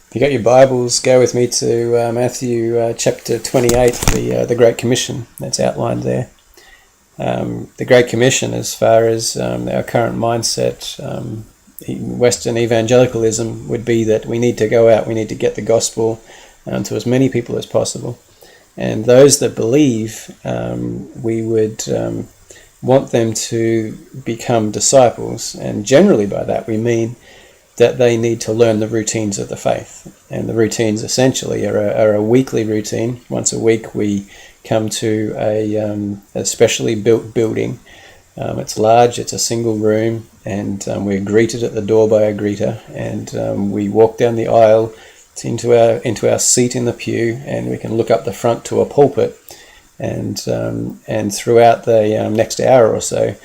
If you got your Bibles, go with me to Matthew chapter 28, the Great Commission that's outlined there. The Great Commission, as far as our current mindset, Western evangelicalism, would be that we need to go out, we need to get the gospel to as many people as possible. And those that believe, we would want them to become disciples. And generally by that we mean that they need to learn the routines of the faith. And the routines essentially are a weekly routine. Once a week we come to a specially built building. It's large, it's a single room, and we're greeted at the door by a greeter, and we walk down the aisle into our seat in the pew, and we can look up the front to a pulpit, and throughout the next hour or so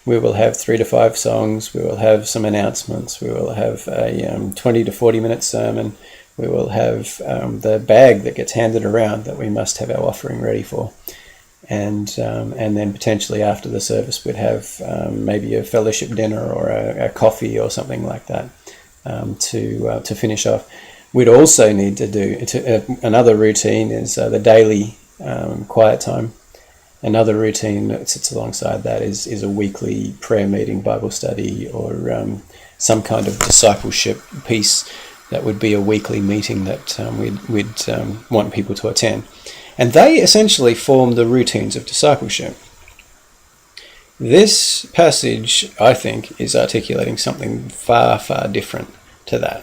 we will have 3 to 5 songs, we will have some announcements, we will have a 20 to 40 minute sermon, we will have the bag that gets handed around that we must have our offering ready for. And then potentially after the service we'd have maybe a fellowship dinner or a coffee or something like that to finish off. We'd also need to do another routine is the daily quiet time. Another routine that sits alongside that is a weekly prayer meeting, Bible study, or some kind of discipleship piece that would be a weekly meeting that we'd want people to attend. And they essentially form the routines of discipleship. This passage, I think, is articulating something far, far different to that.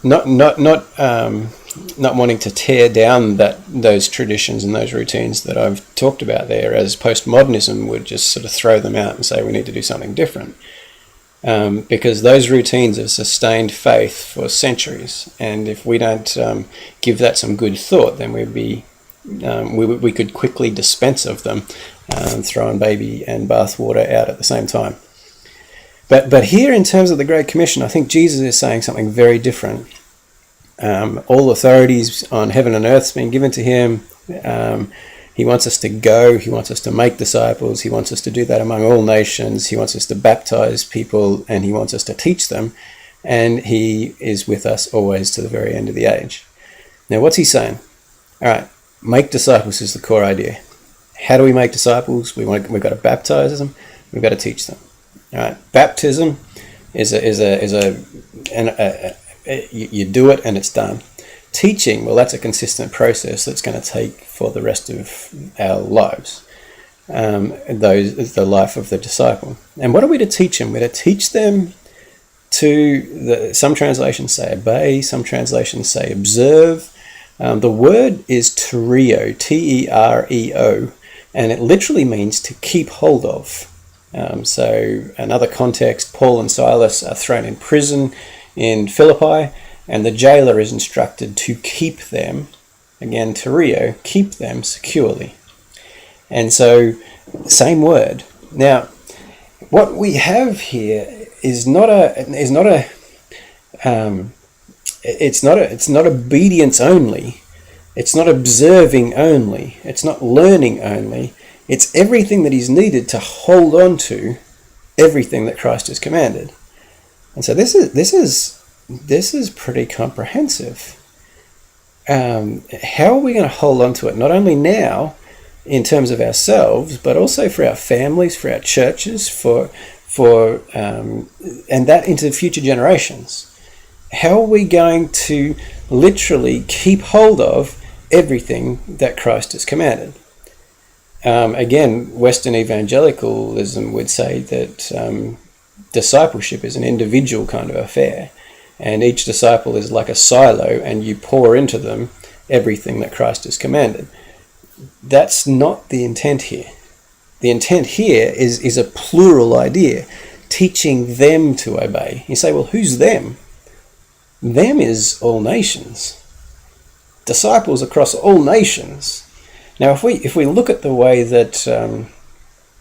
Not wanting to tear down those traditions and those routines that I've talked about there, as postmodernism would just sort of throw them out and say we need to do something different. Because those routines have sustained faith for centuries, and if we don't give that some good thought, then we could quickly dispense of them, throwing baby and bathwater out at the same time. But here, in terms of the Great Commission, I think Jesus is saying something very different. All authorities on heaven and earth has been given to him. He wants us to go. He wants us to make disciples. He wants us to do that among all nations. He wants us to baptize people, and he wants us to teach them. And he is with us always to the very end of the age. Now, what's he saying? All right, make disciples is the core idea. How do we make disciples? We've got to baptize them. We've got to teach them. All right, baptism you do it and it's done. Teaching, well, that's a consistent process that's going to take for the rest of our lives. The life of the disciple. And what are we to teach them? We're to teach them some translations say obey, some translations say observe. The word is tereo, T-E-R-E-O, and it literally means to keep hold of. So another context, Paul and Silas are thrown in prison in Philippi, and the jailer is instructed to keep them, again tereo, keep them securely. And so, same word. Now, what we have here is not obedience only. It's not observing only. It's not learning only. It's everything that is needed to hold on to everything that Christ has commanded. And so this is pretty comprehensive. How are we going to hold on to it? Not only now, in terms of ourselves, but also for our families, for our churches, and that into future generations. How are we going to literally keep hold of everything that Christ has commanded? Again, Western evangelicalism would say that discipleship is an individual kind of affair, and each disciple is like a silo, and you pour into them everything that Christ has commanded. That's not the intent here. The intent here is a plural idea, teaching them to obey. You say, well, who's them? Them is all nations. Disciples across all nations. Now, if we look at the way that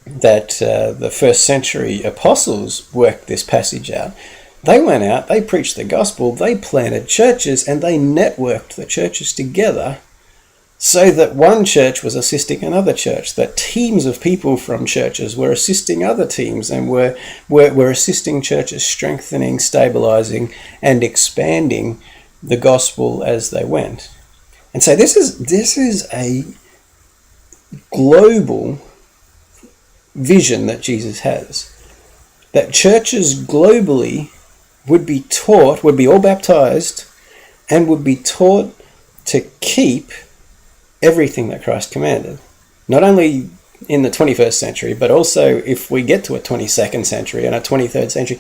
the first century apostles worked this passage out, they went out, they preached the gospel, they planted churches, and they networked the churches together so that one church was assisting another church, that teams of people from churches were assisting other teams and were assisting churches, strengthening, stabilizing, and expanding the gospel as they went. And so this is a global vision that Jesus has, that churches globally would be all baptized, and would be taught to keep everything that Christ commanded. Not only in the 21st century, but also if we get to a 22nd century and a 23rd century,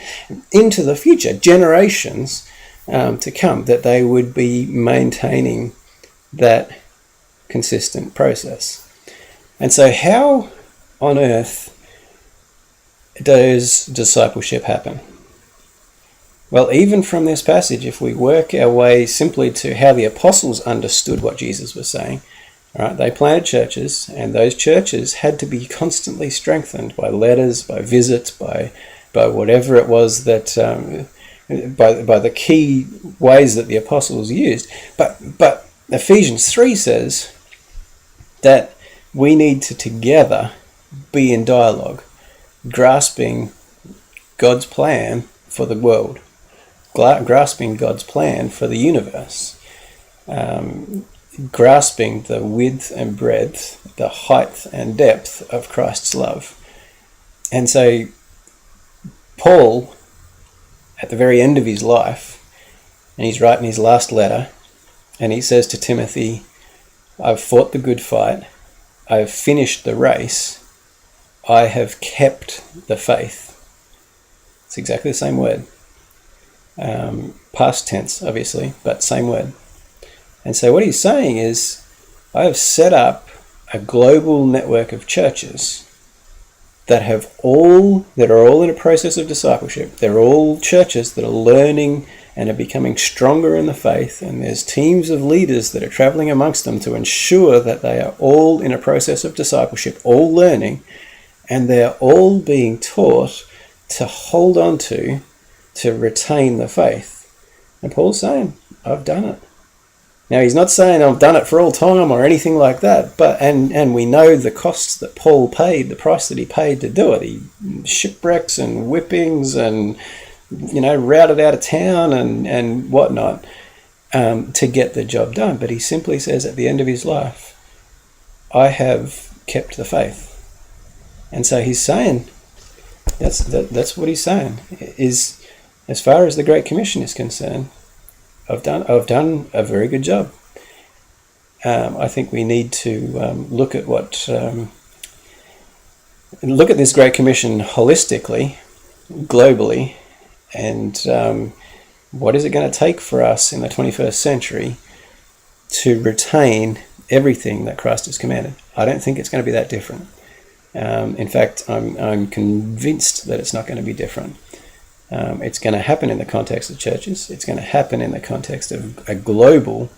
into the future, generations to come, that they would be maintaining that consistent process. And so how on earth does discipleship happen? Well, even from this passage, if we work our way simply to how the apostles understood what Jesus was saying, right, they planted churches, and those churches had to be constantly strengthened by letters, by visits, by whatever it was that, by the key ways that the apostles used. But Ephesians 3 says that we need to together be in dialogue, grasping God's plan for the world, grasping God's plan for the universe, grasping the width and breadth, the height and depth of Christ's love. And so Paul, at the very end of his life, and he's writing his last letter, and he says to Timothy, I've fought the good fight, I've finished the race, I have kept the faith. It's exactly the same word. Past tense, obviously, but same word. And so what he's saying is, I have set up a global network of churches that are all in a process of discipleship. They're all churches that are learning and are becoming stronger in the faith, and there's teams of leaders that are traveling amongst them to ensure that they are all in a process of discipleship, all learning, and they're all being taught to hold on to retain the faith. And Paul's saying, I've done it. Now, he's not saying I've done it for all time or anything like that, but and we know the costs that Paul paid, the price that he paid to do it. He shipwrecks and whippings and, routed out of town and whatnot to get the job done. But he simply says at the end of his life, I have kept the faith. And so he's saying, that's what he's saying, is as far as the Great Commission is concerned, I've done a very good job. I think we need to look at this Great Commission holistically, globally, and what is it going to take for us in the 21st century to retain everything that Christ has commanded? I don't think it's going to be that different. In fact, I'm convinced that it's not going to be different. It's going to happen in the context of churches. It's going to happen in the context of a global,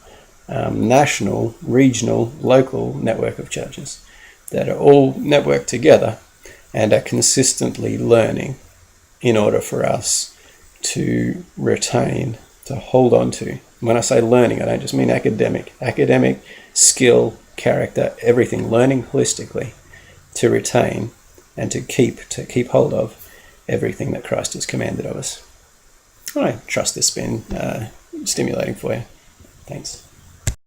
national, regional, local network of churches that are all networked together and are consistently learning in order for us to retain, to hold on to. When I say learning, I don't just mean academic, skill, character, everything, learning holistically to retain and to keep hold of everything that Christ has commanded of us. I trust this has been stimulating for you. Thanks.